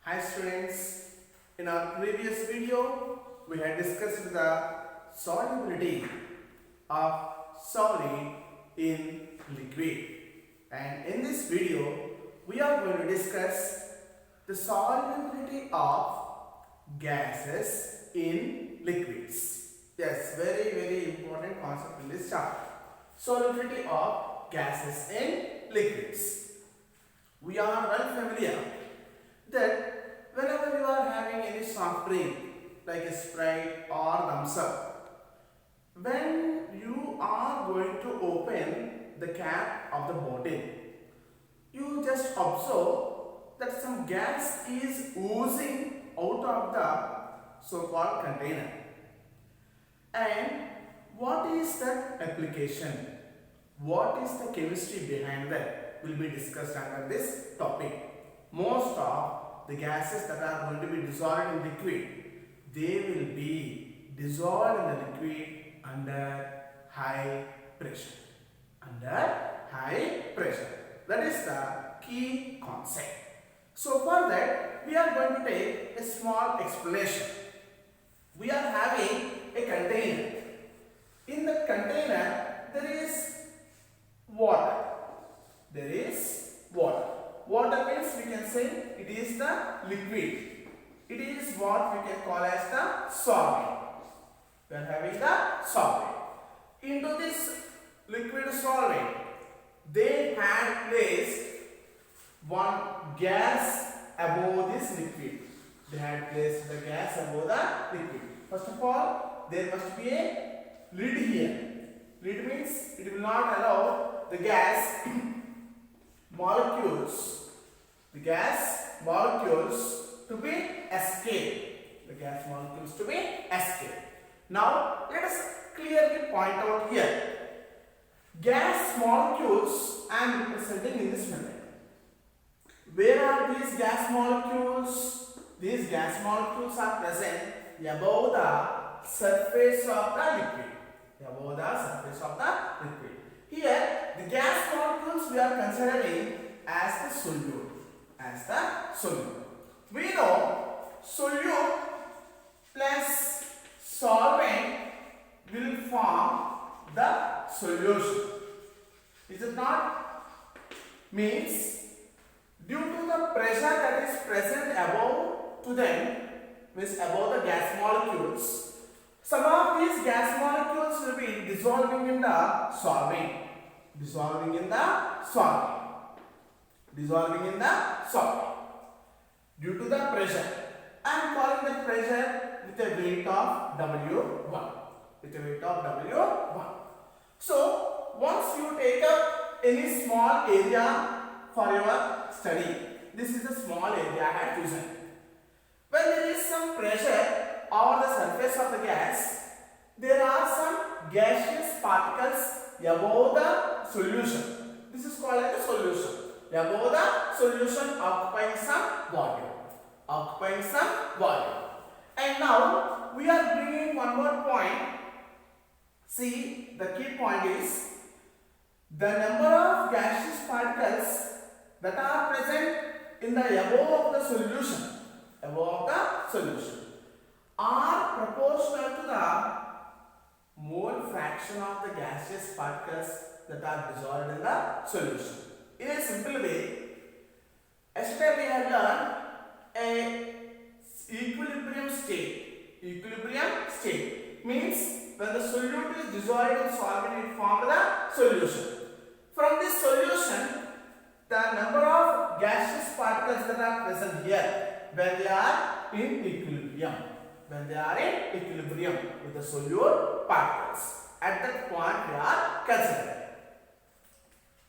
Hi students, in our previous video we had discussed the solubility of solid in liquid, and in this video we are going to discuss the solubility of gases in liquids. Yes, very important concept in this chapter. Solubility of gases in liquids. We are well familiar that whenever you are having any soft drink like a Sprite or Thumbs Up, when you are going to open the cap of the bottle, you just observe that some gas is oozing out of the so-called container. And what is that application? What is the chemistry behind that will be discussed under this topic. Most of the gases that are going to be dissolved in liquid, they will be dissolved in the liquid under high pressure. Under high pressure. That is the key concept. So for that, we are going to take a small explanation. We are having a container. In the container, there is water. There is water. Water means we can say it is the liquid. It is what we can call as the solvent. We are having the solvent. Into this liquid solvent, they had placed one gas above this liquid. They had placed the gas above the liquid. First of all, there must be a lid here. Lid means it will not allow the gas molecules to be escaped. The gas molecules to be escaped. Now let us clearly point out here. Gas molecules I am representing in this method. Where are these gas molecules? These gas molecules are present above the surface of the liquid. Above the surface of the liquid. Here, the gas molecules we are considering as the solute. As the solute. We know solute plus solvent will form the solution. Is it not? Means due to the pressure that is present above to them, means above the gas molecules, some of these gas molecules will be dissolving in the solvent. Dissolving in the solvent. Dissolving in the solvent. Due to the pressure. I am calling the pressure with a weight of W1. With a weight of W1. So, once you take up any small area for your study, this is a small area I have chosen. When there is some pressure over the surface of the gas, there are some gaseous particles above the solution. This is called as a solution. Above the solution occupying some volume. Occupying some volume. And now we are bringing one more point. See, the key point is the number of gaseous particles that are present in the above of the solution. Above the solution are proportional to the mole fraction of the gaseous particles that are dissolved in the solution. In a simple way, yesterday we have learned a equilibrium state. Equilibrium state means when the solute is dissolved in solvent, it forms the solution. From this solution, the number of gaseous particles that are present here when they are in equilibrium. When they are in equilibrium with the solute particles. At that point we are considering.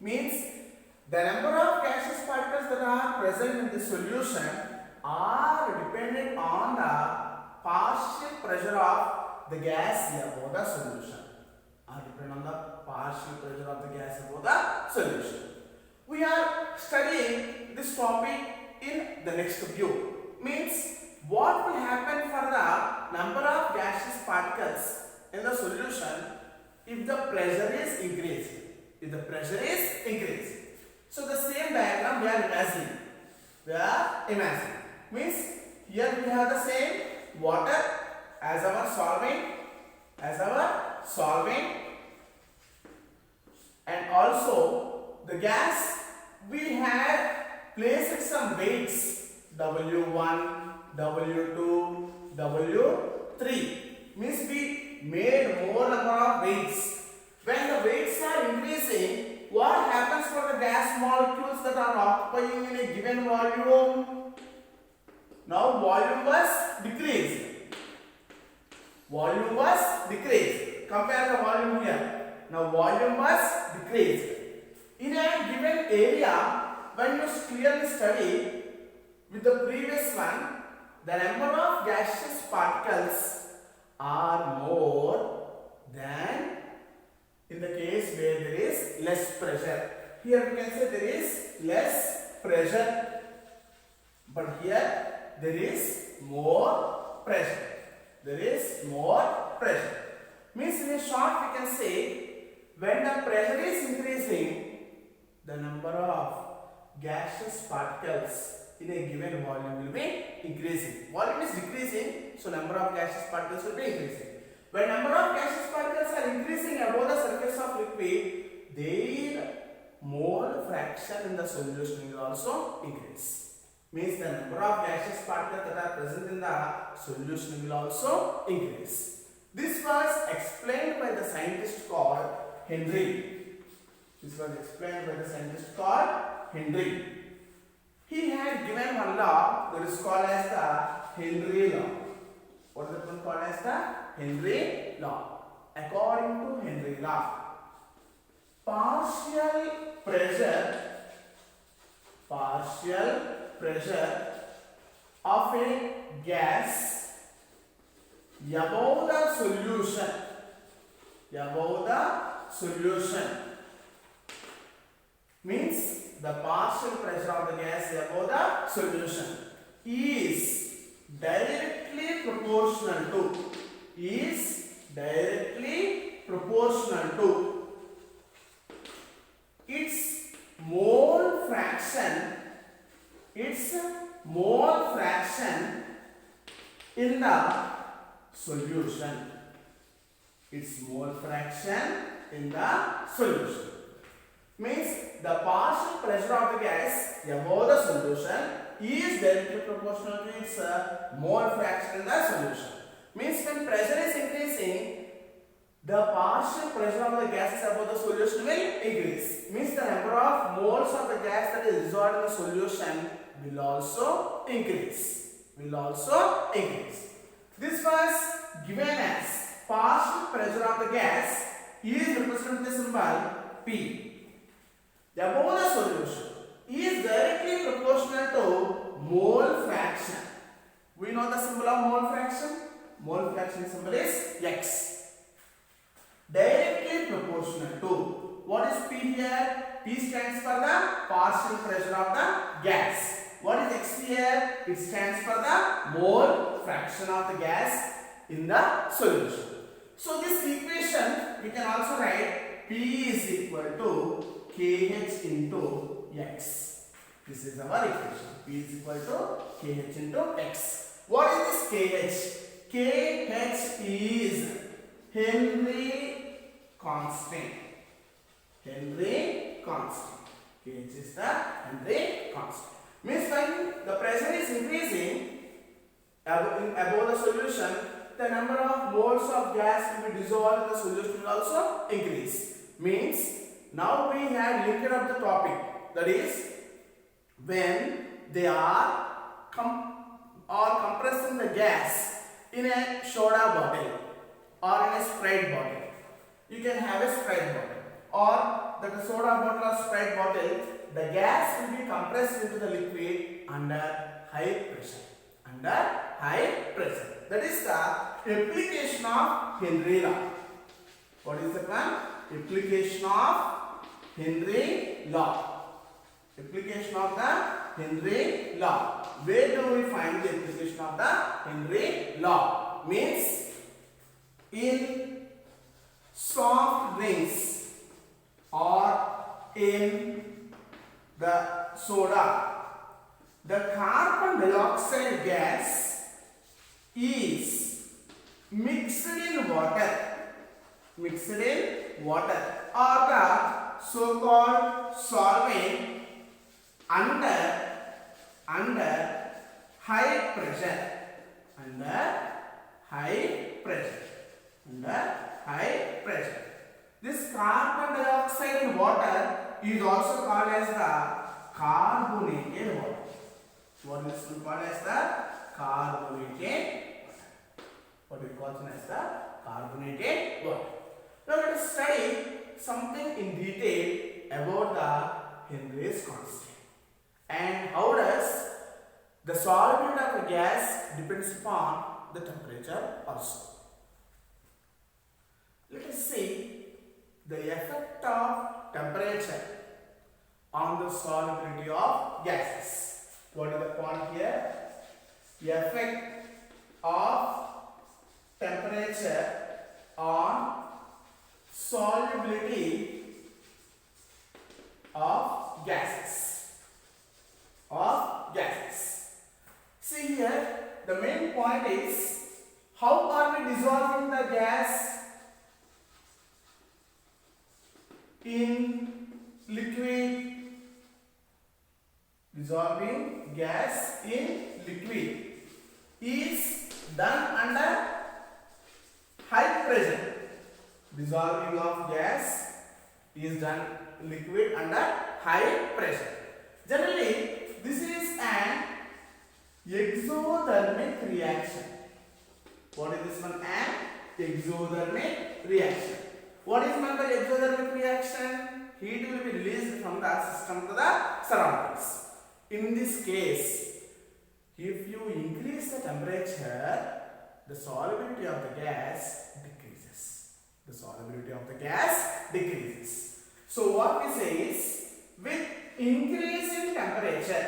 Means the number of gaseous particles that are present in the solution are dependent on the partial pressure of the gas above the solution. Are dependent on the partial pressure of the gas above the solution. We are studying this topic in the next view. Means what will happen for the number of gaseous particles in the solution if the pressure is increased. If the pressure is increased. So the same diagram we are imagining. Means here we have the same water as our solvent, and also the gas we had placed some weights W1, W2, W3. Means we made more number of weights. When the weights are increasing, what happens for the gas molecules that are occupying in a given volume? Now volume was decreased. Volume was decreased. Compare the volume here. Now volume was decreased. In a given area, when you clearly study with the previous one, the number of gaseous particles are more than in the case where there is less pressure. Here we can say there is less pressure, but here there is more pressure. There is more pressure. Means in a short we can say when the pressure is increasing, the number of gaseous particles in a given volume will be increasing. Volume is decreasing, so number of gaseous particles will be increasing. When number of gaseous particles are increasing above the surface of liquid, their mole fraction in the solution will also increase. Means the number of gaseous particles that are present in the solution will also increase. This was explained by the scientist called Henry. This was explained by the scientist called Henry. He had given one law that is called as the Henry law. What is that one called as the Henry law? According to Henry law, partial pressure of a gas above the solution means the partial pressure of the gas above the solution is directly proportional to its mole fraction in the solution. Its mole fraction in the solution means the partial pressure of the gas above the solution is directly proportional to its mole fraction in the solution. Means when pressure is increasing, the partial pressure of the gas above the solution will increase. Means the number of moles of the gas that is dissolved in the solution will also increase. This was given as partial pressure of the gas is represented with the symbol P. Above the solution is directly proportional to mole fraction. We know the symbol of mole fraction. Mole fraction symbol is X. Directly proportional to. What is P here? P stands for the partial pressure of the gas. What is X here? It stands for the mole fraction of the gas in the solution. So this equation we can also write P is equal to KH into X. This is our equation. P is equal to KH into X. What is this KH? KH is Henry constant. KH is the Henry constant. Means when the pressure is increasing above the solution, the number of moles of gas will be dissolved in the solution will also increase. Means now we have linked up the topic, that is when they are compressing the gas in a soda bottle or in a Sprite bottle. You can have a Sprite bottle or the soda bottle or Sprite bottle. The gas will be compressed into the liquid under high pressure. That is the application of Henry law. What is that one? Application of Henry law. Application of the Henry law. Where do we find the application of the Henry law? Means in soft drinks or in the soda. the carbon dioxide gas is mixed in water, or the so-called solvent under high pressure, This carbon dioxide in water is also called as the carbonated water. What is called as the carbonated water? What we call as the carbonated water. Now let us study something in detail about the Henry's constant and how does the solubility of a gas depends upon the temperature also. Let us see the effect of temperature on the solubility of gases. What is the point here? The effect of temperature on solubility of gases. See here, the main point is how are we dissolving the gas in liquid? Dissolving gas in liquid is done under high pressure. Dissolving of gas is done liquid under high pressure. Generally, this is an exothermic reaction. What is this one? An exothermic reaction. What is meant by exothermic reaction? Heat will be released from the system to the surroundings. In this case, if you increase the temperature, the solubility of the gas decreases. So what we say is, with increase in temperature,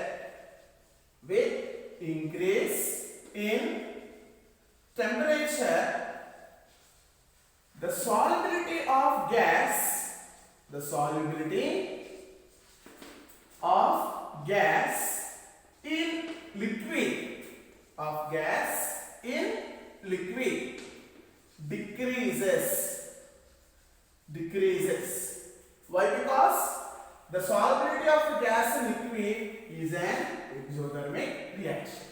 the solubility of gas in liquid decreases. Why? Because the solubility of gas in liquid is an exothermic reaction.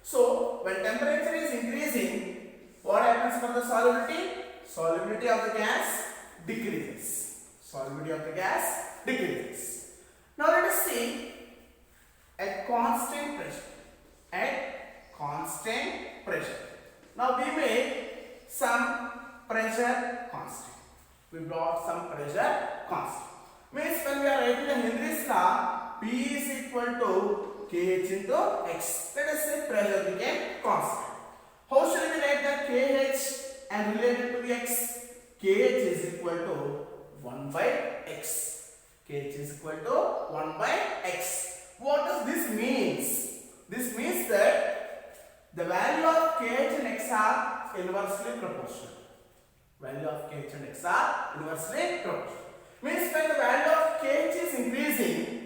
So when temperature is increasing, what happens for the solubility? Solubility of the gas decreases. Now let us see at constant pressure. Now we made some pressure constant. We brought some pressure constant. Means when we are writing the Henry's law, P is equal to Kh into X. Let us say pressure became constant. How shall we write the Kh and relate it to the X? Kh is equal to 1 by X. What does this means? This means that the value of Kh and X are inversely proportional. Means when the value of Kh is increasing,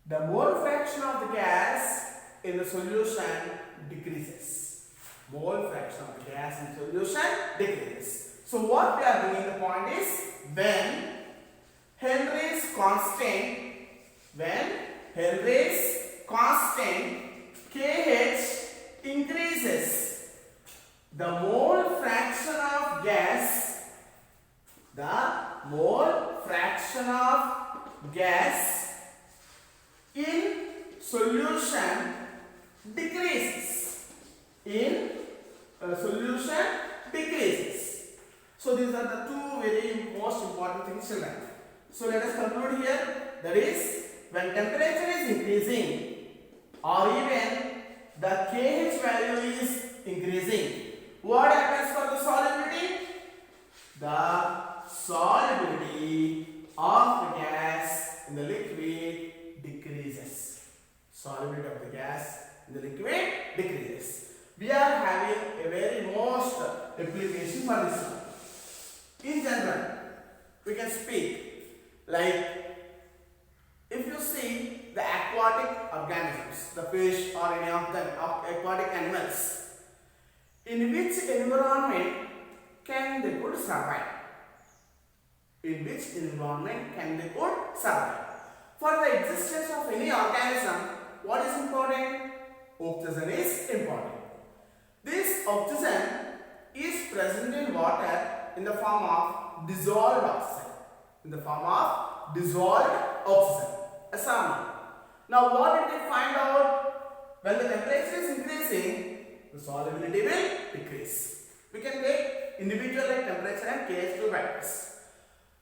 the mole fraction of the gas in the solution decreases. So what we are doing, the point is, when Henry's constant Kh increases, the mole fraction of gas in solution decreases. So these are the two very most important things, children. So let us conclude here. That is, when temperature is increasing or even the Kh value is increasing, what happens for the solubility? The solubility of the gas in the liquid decreases. We are having a very most application for this one. In general, we can speak like, if you aquatic organisms, the fish or any of the aquatic animals. In which environment can they could survive? In which environment can they could survive? For the existence of any organism, what is important? Oxygen is important. This oxygen is present in water in the form of dissolved oxygen. In the form of dissolved oxygen. SRO. Now what did we find out? When the temperature is increasing, the solubility will decrease. We can take individual like temperature and KH2 values.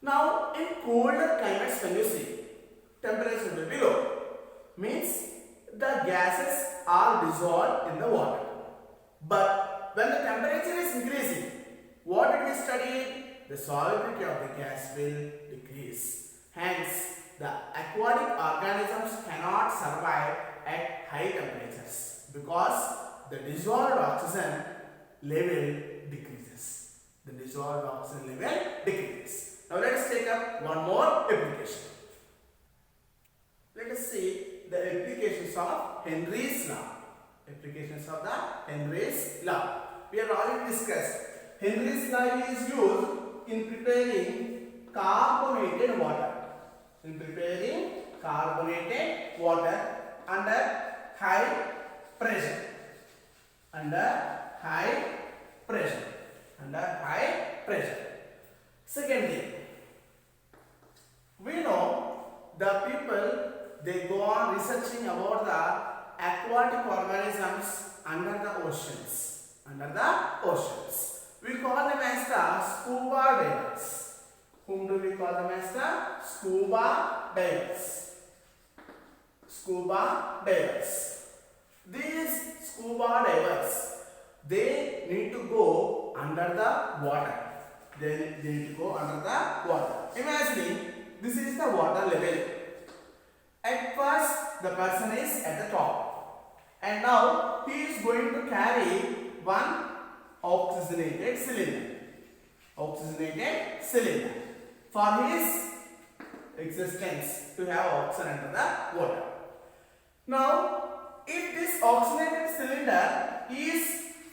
Now in colder climates, when you see temperature will be low, means the gases are dissolved in the water. But when the temperature is increasing, what did we study? The solubility of the gas will decrease. Hence, the aquatic organisms cannot survive at high temperatures because the dissolved oxygen level decreases. The dissolved oxygen level decreases. Now let us take up one more application. Let us see the applications of Henry's law. Applications of the Henry's law. We have already discussed. Henry's law is used in preparing carbonated water. In preparing carbonated water under high pressure. Under high pressure. Under high pressure. Secondly, we know the people, they go on researching about the aquatic organisms under the oceans. Under the oceans. We call them as the scuba divers. Whom do we call them as the scuba divers? Scuba divers. These scuba divers, they need to go under the water. They need to go under the water. Imagine this is the water level. At first, the person is at the top, and now he is going to carry one oxygenated cylinder. Oxygenated cylinder for his existence to have oxygen under the water. Now, if this oxygenated cylinder is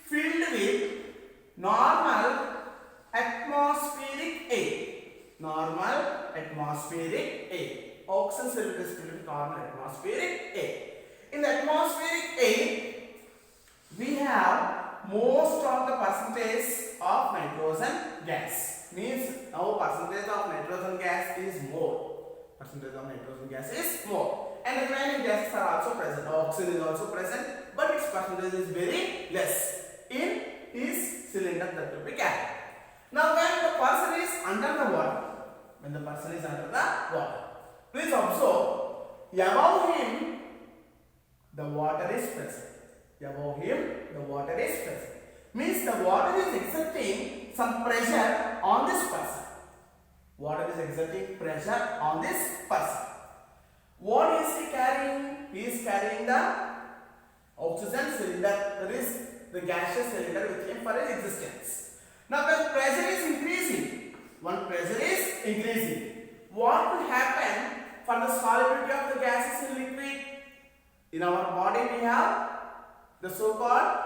filled with normal atmospheric air, normal atmospheric air. Oxygen cylinder is filled with normal atmospheric air. In the atmospheric air, we have most of the percentage of nitrogen gas. Means now percentage of nitrogen gas is more. Percentage of nitrogen gas is more. And remaining gases are also present. Oxygen is also present, but its percentage is very less in his cylinder that will be carried. Now when the person is under the water, please observe, above him the water is present. Above him the water is present. Means the water is exerting some pressure on this person. Water is exerting pressure on this person. What is he carrying? He is carrying the oxygen cylinder, that is the gaseous cylinder with him for his existence. Now when pressure is increasing, what will happen for the solubility of the gases in liquid? In our body we have the so-called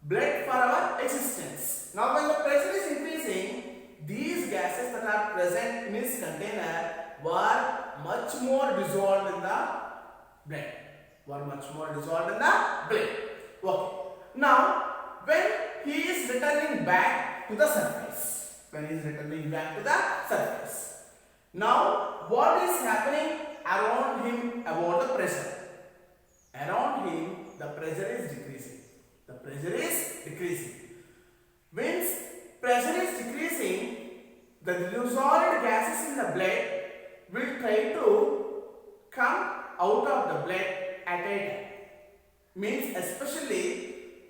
blood for our existence. Now when the pressure is increasing, these gases that are present in his container were much more dissolved in the blood. Okay. Now when he is returning back to the surface, now what is happening around him about the pressure? Around him the pressure is decreasing. Means pressure is decreasing, the dissolved gases in the blood will try to come out of the blood at a time. Means especially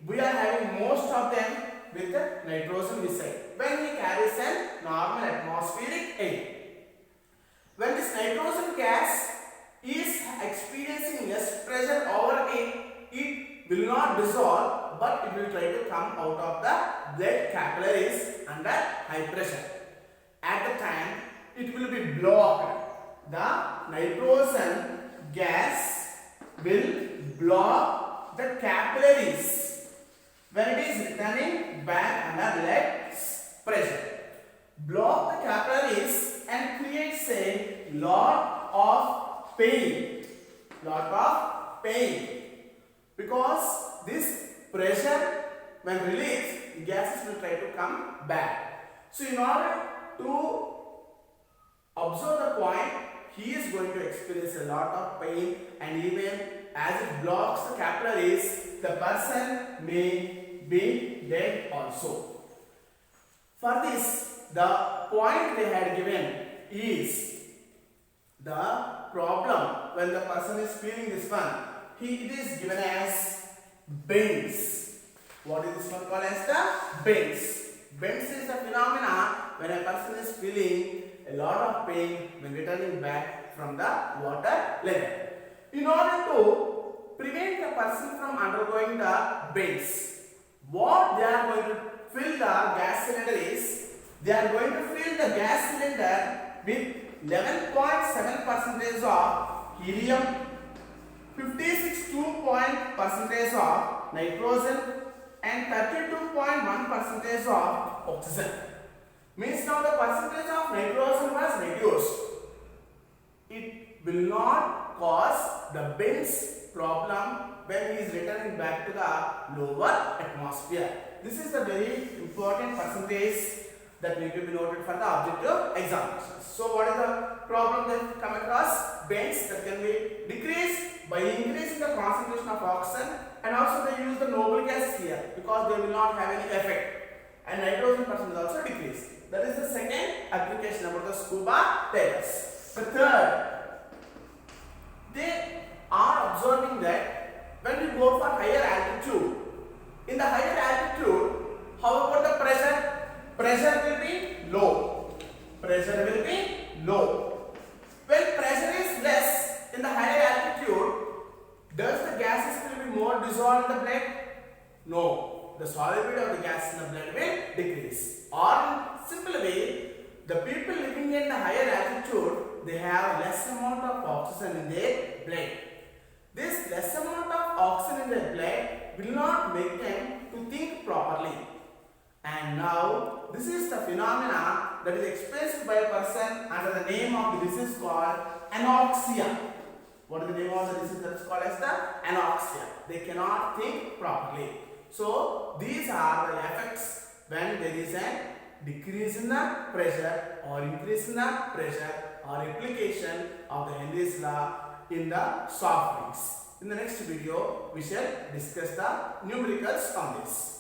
we are having most of them with the nitrogen beside. When he carries a normal atmospheric air, when this nitrogen gas is experiencing less pressure over it, it will not dissolve, but it will try to come out of the blood capillaries under high pressure. At the time, it will be blocked. The nitrogen gas will block the capillaries when it is returning back under blood pressure. Block the capillaries and creates a lot of pain. Because this pressure when released, gases will try to come back. So in order to observe the point, he is going to experience a lot of pain, and even as it blocks the capillaries, the person may be dead also. For this, the point they had given is the problem when the person is feeling this one. It is given as bends. What is this one called as the bends? Bends is the phenomena when a person is feeling a lot of pain when returning back from the water level. In order to prevent the person from undergoing the bends, what they are going to fill the gas cylinder is, they are going to fill the gas cylinder with 11.7% of helium, 56.2% of nitrogen, and 32.1% of oxygen. Means now the percentage of nitrogen was reduced. It will not cause the bends problem when he is returning back to the lower atmosphere. This is the very important percentage that need to be noted for the objective examinations. So what is the problem they come across? Bends that can be decreased by increasing the concentration of oxygen, and also they use the noble gas here because they will not have any effect, and nitrogen percent is also decreased. That is the second application about the scuba divers. The third, they are observing that when we go for higher altitude, in the higher altitude, how about the pressure? Pressure will be low. Pressure will be low. When pressure is less in the higher altitude, does the gases will be more dissolved in the blood? No. The solubility of the gas in the blood will decrease. Or in simple way, the people living in the higher altitude, they have less amount of oxygen in their blood. This less amount of oxygen in their blood will not make them to think properly. And now, this is the phenomena that is experienced by a person under the name of the disease called anoxia. What is the name of the disease that is called as the anoxia? They cannot think properly. So, these are the effects when there is a decrease in the pressure or increase in the pressure or application of the Henry's law in the soft drinks. In the next video, we shall discuss the numericals on this.